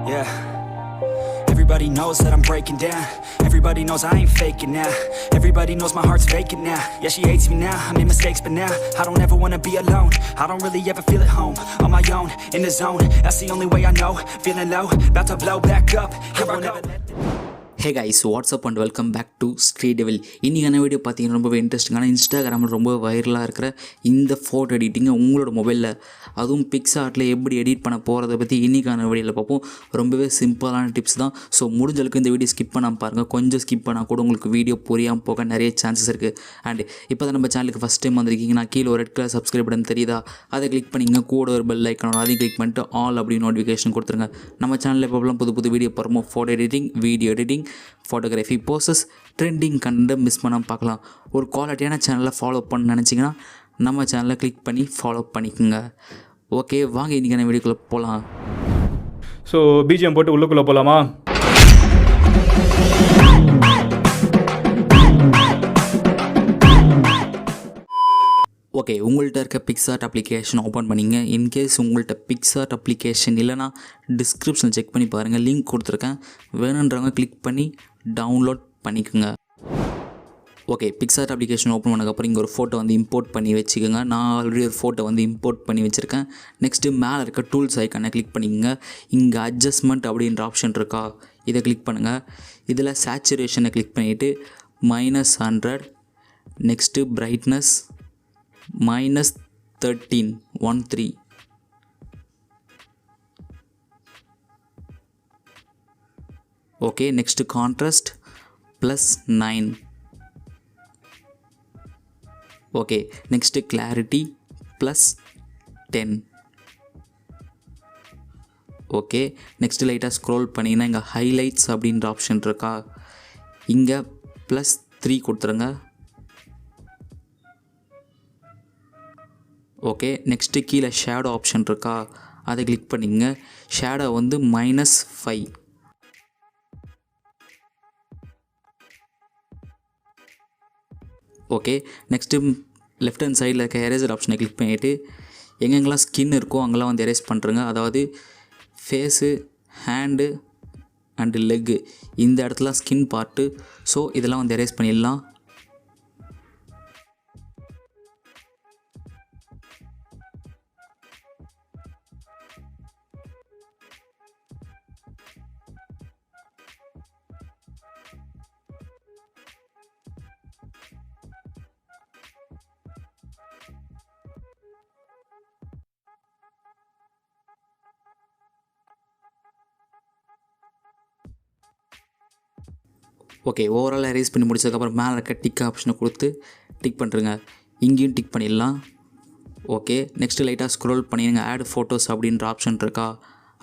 Yeah. Everybody knows that I'm breaking down. Everybody knows I ain't faking now. Everybody knows my heart's vacant now. Yeah, she hates me now, I made mistakes but now I don't ever wanna be alone. I don't really ever feel at home. On my own, in the zone, that's the only way I know. Feeling low, about to blow back up. Here I never let Hey guys, what's up and welcome back to Skill. இன்றைக்கான video பார்த்தீங்கன்னா ரொம்பவே இன்ட்ரெஸ்டிங்கான இன்ஸ்டாகிராமில் ரொம்ப வைரலாக இருக்கிற இந்த photo எடிட்டிங்கை உங்களோட மொபைலில் அதுவும் பிக்ஸார்ட்டில் எப்படி எடிட் பண்ண போகிறத பற்றி இன்றைக்கான வீடியோவில் பார்ப்போம். ரொம்பவே சிம்பிளான டிப்ஸ் தான். ஸோ முடிஞ்சளவுக்கு இந்த வீடியோ ஸ்கிப் பண்ணாமல் பாருங்கள். கொஞ்சம் ஸ்கிப் பண்ணால் கூட உங்களுக்கு வீடியோ புரியாமல் போக நிறைய சான்சஸ் இருக்குது. அண்ட் இப்போ தான் நம்ம சேனலுக்கு ஃபஸ்ட் டைம் வந்திருக்கீங்கன்னா கீழே ஒரு ரெட் கலர் சப்ஸ்கிரைப் பட்டன் தெரியுதா, அதை கிளிக் பண்ணிங்க. கூட ஒரு பெல் ஐக்கான அதையும் கிளிக் பண்ணிட்டு ஆல் அப்படின்னு நோட்டிஃபிகேஷன் கொடுத்துருங்க. நம்ம சேனலில் எப்போலாம் புது வீடியோ போகிறோமோ photo editing, video editing, photography, poses, trending content miss பண்ணாமல் பார்க்கலாம். ஒரு குவாலிட்டியான சேனலை ஃபாலோ பண்ண நினச்சிங்கன்னா நம்ம சேனலை கிளிக் பண்ணி ஃபாலோ பண்ணிக்கோங்க. ஓகே, வாங்க இன்றைக்கான வீடியோக்குள்ளே போகலாம். ஸோ பிஜிஎம் போட்டு உள்ளுக்குள்ளே போகலாமா? ஓகே, உங்கள்கிட்ட இருக்க பிக்ஸார்ட் அப்ளிகேஷன் ஓப்பன் பண்ணிங்க. இன்கேஸ் உங்கள்கிட்ட பிக்ஸார்ட் அப்ளிகேஷன் இல்லைனா டிஸ்கிரிப்ஷன் செக் பண்ணி பாருங்கள், லிங்க் கொடுத்துருக்கேன். வேணுன்றவங்க கிளிக் பண்ணி டவுன்லோட் பண்ணிக்கோங்க. ஓகே, பிக்ஸார்ட் அப்ளிகேஷன் ஓப்பன் பண்ணதுக்கப்புறம் இங்கே ஒரு ஃபோட்டோ வந்து இம்போர்ட் பண்ணி வச்சுக்கோங்க. நான் ஆல்ரெடி ஒரு ஃபோட்டோ வந்து இம்போர்ட் பண்ணி வச்சுருக்கேன். நெக்ஸ்ட்டு மேலே இருக்க டூல்ஸ் ஐக்கானை கிளிக் பண்ணிக்கோங்க. இங்கே அட்ஜஸ்ட்மெண்ட் அப்படின்ற ஆப்ஷன் இருக்கா, இதை கிளிக் பண்ணுங்கள். இதில் சேச்சுரேஷனை கிளிக் பண்ணிவிட்டு -100, next brightness -13. Okay, next contrast +9. Okay, next clarity +10. Okay, next லைட்டாக ஸ்க்ரோல் பண்ணிங்கன்னா இங்கே ஹைலைட்ஸ் அப்படின்ற ஆப்ஷன் இருக்கா, இங்கே +3 கொடுத்துருங்க. ஓகே, நெக்ஸ்ட்டு கீழே ஷேடோ ஆப்ஷன் இருக்கா, அதை கிளிக் பண்ணிங்க. ஷேடோ வந்து -5. ஓகே, நெக்ஸ்ட்டு லெஃப்ட் ஹேண்ட் சைடில் இருக்க எரேசர் ஆப்ஷனை கிளிக் பண்ணிவிட்டு எங்கெங்கெல்லாம் ஸ்கின் இருக்கோ அங்கெல்லாம் வந்து எரேஸ் பண்ணுறங்க. அதாவது ஃபேஸு, ஹேண்டு அண்டு லெக்கு, இந்த இடத்துல ஸ்கின் பார்ட்டு. ஸோ இதெல்லாம் வந்து எரேஸ் பண்ணிடலாம். ஓகே, ஓவரால் எரேஸ் பண்ணி முடிச்சதுக்கப்புறம் மேலே இருக்க டிக் ஆப்ஷனை கொடுத்து டிக் பண்ணுறங்க. இங்கேயும் டிக் பண்ணிடலாம். ஓகே, நெக்ஸ்ட்டு லைட்டாக ஸ்க்ரோல் பண்ணிடுங்க. ஆட் ஃபோட்டோஸ் அப்படின்ற ஆப்ஷன் இருக்கா,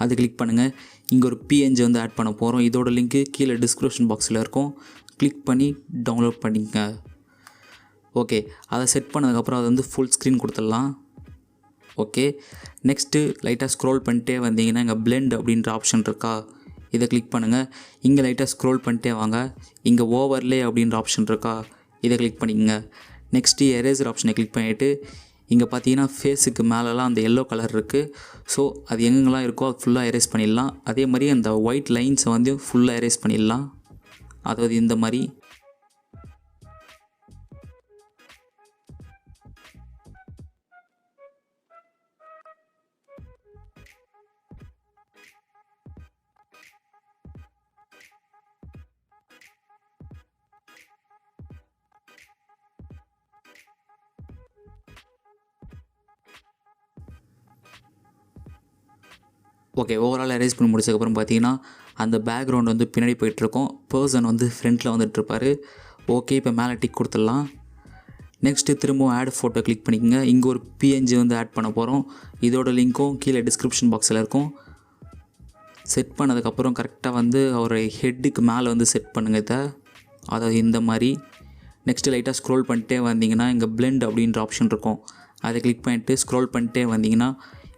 அது கிளிக் பண்ணுங்கள். இங்கே ஒரு பிஎன்ஜி வந்து ஆட் பண்ண போகிறோம். இதோட லிங்க்கு கீழே டிஸ்கிரிப்ஷன் பாக்ஸில் இருக்கும், கிளிக் பண்ணி டவுன்லோட் பண்ணிக்கங்க. ஓகே, அதை செட் பண்ணதுக்கப்புறம் அது வந்து ஃபுல் ஸ்க்ரீன் கொடுத்துடலாம். ஓகே, நெக்ஸ்ட்டு லைட்டாக ஸ்க்ரோல் பண்ணிட்டே வந்தீங்கன்னா இங்கே பிளெண்ட் அப்படின்ற ஆப்ஷன் இருக்கா, இதை கிளிக் பண்ணுங்கள். இங்கே லைட்டாக ஸ்க்ரோல் பண்ணிட்டே வாங்க. இங்கே ஓவர்லே அப்படின்ற ஆப்ஷன் இருக்கா, இதை கிளிக் பண்ணிக்கங்க. நெக்ஸ்ட்டு எரேசர் ஆப்ஷனை கிளிக் பண்ணிவிட்டு இங்கே பார்த்தீங்கன்னா ஃபேஸுக்கு மேலெலாம் அந்த எல்லோ கலர் இருக்குது. ஸோ அது எங்கெங்கெல்லாம் இருக்கோ அது ஃபுல்லாக எரேஸ் பண்ணிடலாம். அதே மாதிரி அந்த ஒயிட் லைன்ஸை வந்து ஃபுல்லாக எரேஸ் பண்ணிடலாம். அதாவது இந்த மாதிரி. ஓகே, ஓவரால் எரேஸ் பண்ணி முடிச்சதுக்கப்புறம் பார்த்தீங்கன்னா அந்த பேக்ரவுண்ட் வந்து பின்னாடி போயிட்டுருக்கோம், பர்சன் வந்து ஃப்ரண்ட்டில் வந்துட்டுருப்பார். ஓகே, இப்போ மேலே டிக் கொடுத்துடலாம். நெக்ஸ்ட்டு திரும்பவும் ஆட் ஃபோட்டோ கிளிக் பண்ணிக்கோங்க. இங்கே ஒரு பிஎன்ஜி வந்து ஆட் பண்ண போகிறோம். இதோட லிங்க்கும் கீழே டிஸ்கிரிப்ஷன் பாக்ஸில் இருக்கும். செட் பண்ணதுக்கப்புறம் கரெக்டாக வந்து அவர் ஹெட்டுக்கு மேலே வந்து செட் பண்ணுங்கள் இதை, அதாவது இந்த மாதிரி. நெக்ஸ்ட்டு லைட்டாக ஸ்க்ரோல் பண்ணிட்டே வந்தீங்கன்னா இங்கே பிளெண்ட் அப்படின்ற ஆப்ஷன் இருக்கும், அதை கிளிக் பண்ணிவிட்டு ஸ்க்ரோல் பண்ணிட்டே வந்தீங்கன்னா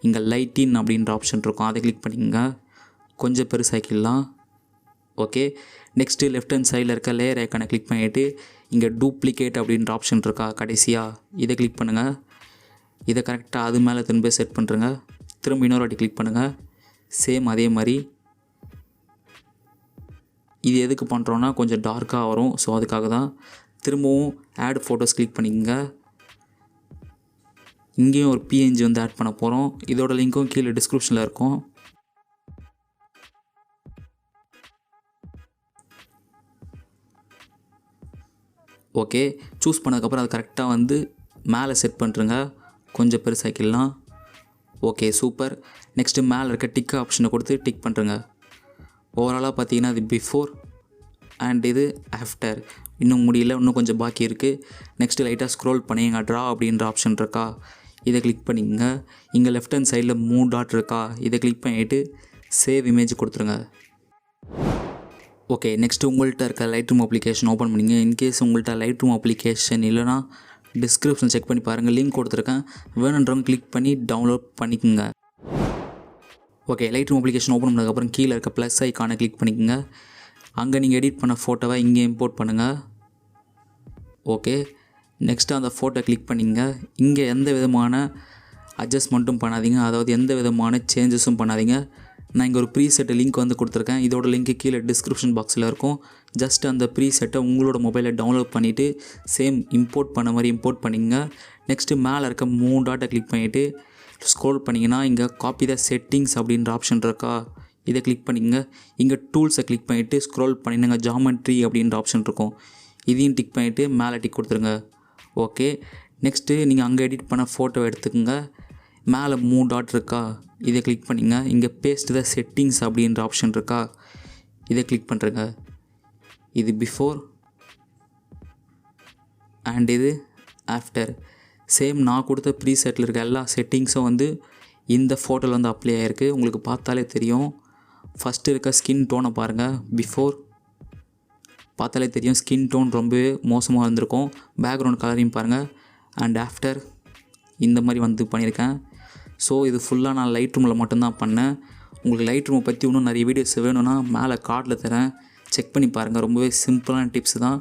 இங்கே லைட்டின் அப்படின்ற ஆப்ஷன் இருக்கும், அதை கிளிக் பண்ணிக்கோங்க. கொஞ்சம் பெருசாக்கிடலாம். ஓகே, நெக்ஸ்ட்டு லெஃப்ட் ஹேண்ட் சைடில் இருக்க லேயர் ஐக்கானை கிளிக் பண்ணிவிட்டு இங்கே டூப்ளிகேட் அப்படின்ற ஆப்ஷன் இருக்கா கடைசியாக, இதை கிளிக் பண்ணுங்கள். இதை கரெக்டாக அது மேலே திரும்ப செட் பண்ணுறங்க. திரும்ப இன்னொரு வாட்டி கிளிக் பண்ணுங்கள். சேம் அதே மாதிரி இது எதுக்கு பண்ணுறோன்னா கொஞ்சம் டார்க்காக வரும். ஸோ அதுக்காக தான். திரும்பவும் ஆட் ஃபோட்டோஸ் கிளிக் பண்ணிக்கங்க. இங்கேயும் ஒரு PNG வந்து ஆட் பண்ண போகிறோம். இதோட லிங்க்கும் கீழே டிஸ்கிரிப்ஷனில் இருக்கும். ஓகே, சூஸ் பண்ணதுக்கப்புறம் அது கரெக்டாக வந்து மேலே செட் பண்ணுறங்க. கொஞ்சம் பெருசாக்கிடலாம். Okay, super. நெக்ஸ்ட்டு மேலே இருக்க டிக் ஆப்ஷனை கொடுத்து டிக் பண்ணுறங்க. ஓவராலாக பார்த்தீங்கன்னா இது பிஃபோர் அண்ட் இது ஆஃப்டர். இன்னும் முடியல, இன்னும் கொஞ்சம் பாக்கி இருக்குது. நெக்ஸ்ட்டு லைட்டாக ஸ்க்ரோல் பண்ணி எங்கள் ட்ரா அப்படின்ற ஆப்ஷன் இருக்கா, இதை கிளிக் பண்ணிக்கங்க. இங்கே லெஃப்ட் ஹேண்ட் சைடில் 3 டாட் இருக்கா, இதை கிளிக் பண்ணிவிட்டு சேவ் இமேஜ் கொடுத்துருங்க. ஓகே, நெக்ஸ்ட்டு உங்கள்கிட்ட இருக்க லைட்ரூம் அப்ளிகேஷன் ஓப்பன் பண்ணிங்க. இன்கேஸ் உங்கள்கிட்ட லைட்ரூம் அப்ளிகேஷன் இல்லைனா டிஸ்கிரிப்ஷன் செக் பண்ணி பாருங்கள், லிங்க் கொடுத்துருக்கேன். வேணுன்றவங்க கிளிக் பண்ணி டவுன்லோட் பண்ணிக்கோங்க. ஓகே, லைட்ரூம் அப்ளிகேஷன் ஓப்பன் பண்ணதுக்கப்புறம் கீழே இருக்க ப்ளஸ் ஐக்கானை கிளிக் பண்ணிக்கோங்க. அங்கே நீங்கள் எடிட் பண்ண ஃபோட்டோவை இங்கே இம்போர்ட் பண்ணுங்கள். ஓகே, நெக்ஸ்ட்டு அந்த ஃபோட்டோ கிளிக் பண்ணிங்க. இங்கே எந்த விதமான அட்ஜஸ்ட்மெண்ட்டும் பண்ணாதீங்க, அதாவது எந்த விதமான சேஞ்சஸும் பண்ணாதீங்க. நான் இங்கே ஒரு ப்ரீசெட் லிங்க் வந்து கொடுத்துருக்கேன். இதோட லிங்க்கு கீழே டிஸ்கிரிப்ஷன் பாக்ஸில் இருக்கும். ஜஸ்ட் அந்த ப்ரீசெட்டை உங்களோட மொபைலில் டவுன்லோட் பண்ணிவிட்டு சேம் இம்போர்ட் பண்ண மாதிரி இம்போர்ட் பண்ணிங்க. நெக்ஸ்ட்டு மேலே இருக்க 3 டாட்டை கிளிக் பண்ணிவிட்டு ஸ்க்ரோல் பண்ணிங்கன்னா இங்கே காப்பி த செட்டிங்ஸ் அப்படின்ற ஆப்ஷன் இருக்கா, இதை கிளிக் பண்ணிங்க. இங்கே டூல்ஸை கிளிக் பண்ணிவிட்டு ஸ்க்ரோல் பண்ணிங்க. ஜாமெட்ரி அப்படின்ற ஆப்ஷன் இருக்கும், இதையும் டிக் பண்ணிவிட்டு மேலே டிக் கொடுத்துருங்க. ஓகே, நெக்ஸ்ட்டு நீங்கள் அங்கே எடிட் பண்ண ஃபோட்டோவை எடுத்துக்கோங்க. மேலே 3 டாட் இருக்கா, இதை கிளிக் பண்ணிங்க. இங்கே பேஸ்ட் த செட்டிங்ஸ் அப்படின்ற ஆப்ஷன் இருக்கா, இதை கிளிக் பண்ணுறங்க. இது பிஃபோர் அண்ட் இது ஆஃப்டர். சேம் நான் கொடுத்த ப்ரீசெட்டில் இருக்க எல்லா செட்டிங்ஸும் வந்து இந்த ஃபோட்டோவில் வந்து அப்ளை ஆகிருக்கு. உங்களுக்கு பார்த்தாலே தெரியும். ஃபஸ்ட்டு இருக்க ஸ்கின் டோனை பாருங்கள். பிஃபோர் பார்த்தாலே தெரியும் ஸ்கின் டோன் ரொம்பவே மோசமாக இருந்திருக்கும். பேக்ரவுண்ட் கலரையும் பாருங்கள். அண்ட் ஆஃப்டர் இந்த மாதிரி வந்து பண்ணியிருக்கேன். ஸோ இது ஃபுல்லாக நான் லைட்ரூமில் மட்டும்தான் பண்ணேன். உங்களுக்கு லைட்ரூமை பற்றி இன்னும் நிறைய வீடியோஸ் வேணும்னா மேலே கார்டில் தரேன், செக் பண்ணி பாருங்கள். ரொம்பவே சிம்பிளான டிப்ஸ் தான்,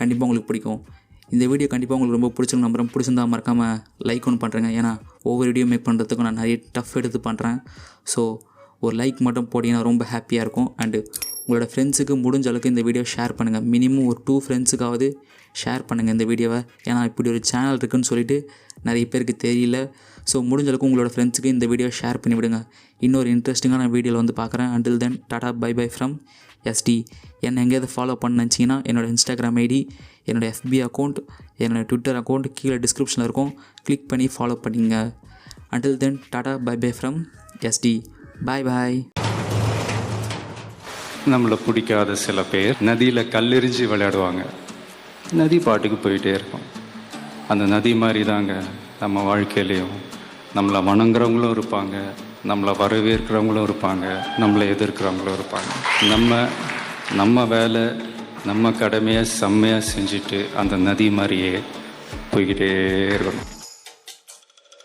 கண்டிப்பாக உங்களுக்கு பிடிக்கும். இந்த வீடியோ கண்டிப்பாக உங்களுக்கு ரொம்ப பிடிச்சிருக்கும் நம்புறேன். பிடிச்சிருந்தா மறக்காமல் லைக் ஒன்று பண்ணுறேங்க. ஏன்னா ஒவ்வொரு வீடியோ மேக் பண்ணுறதுக்கும் நான் நிறைய டஃப் எடுத்து பண்ணுறேன். ஸோ ஒரு லைக் மட்டும் போட்டிங்கன்னா ரொம்ப ஹாப்பியாக இருக்கும். அண்டு உங்களோட ஃப்ரெண்ட்ஸுக்கு முடிஞ்ச அளவுக்கு இந்த வீடியோ ஷேர் பண்ணுங்கள். மினிமம் ஒரு 2 ஃப்ரெண்ட்ஸுக்காவது ஷேர் பண்ணுங்கள் இந்த வீடியோவை. ஏன்னா இப்படி ஒரு சேனல் இருக்குதுன்னு சொல்லிட்டு நிறைய பேருக்கு தெரியல. ஸோ முடிஞ்ச அளவுக்கு உங்களோட ஃப்ரெண்ட்ஸுக்கு இந்த வீடியோ ஷேர் பண்ணி விடுங்க. இன்னொரு இன்ட்ரெஸ்டிங்கான வீடியோவில் வந்து பார்க்குறேன். until then tata bye bye from SD. என்னை எங்கேயாவது ஃபாலோ பண்ண நினச்சிங்கன்னா என்னோடய இன்ஸ்டாகிராம் ஐடி, என்னோடய FB அக்கௌண்ட், என்னோடய ட்விட்டர் அக்கௌண்ட் கீழே டிஸ்கிரிப்ஷனில் இருக்கும், கிளிக் பண்ணி ஃபாலோ பண்ணிங்க. until then tata bye bye from SD. Bye bye. நம்மளை பிடிக்காத சில பேர் நதியில் கல்லெறிஞ்சு விளையாடுவாங்க. நதி பாட்டுக்கு போயிட்டே இருக்கும். அந்த நதி மாதிரி தாங்க நம்ம வாழ்க்கையிலையும் நம்மளை வணங்குறவங்களும் இருப்பாங்க, நம்மளை வரவேற்கிறவங்களும் இருப்பாங்க, நம்மளை எதிர்க்கிறவங்களும் இருப்பாங்க. நம்ம வேலை நம்ம கடமையை செம்மையாக செஞ்சுட்டு அந்த நதி மாதிரியே போய்கிட்டே இருக்கணும்.